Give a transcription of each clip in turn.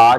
8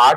8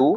2.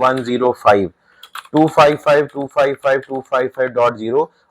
105.255.255.255.0.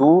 2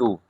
2,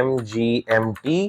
MGMT.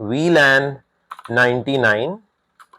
VLAN 99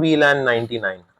VLAN 99.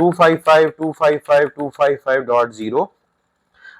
255.255.255.0.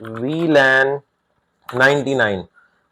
VLAN 99.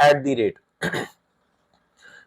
@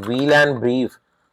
VLAN brief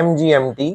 MGMT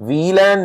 VLAN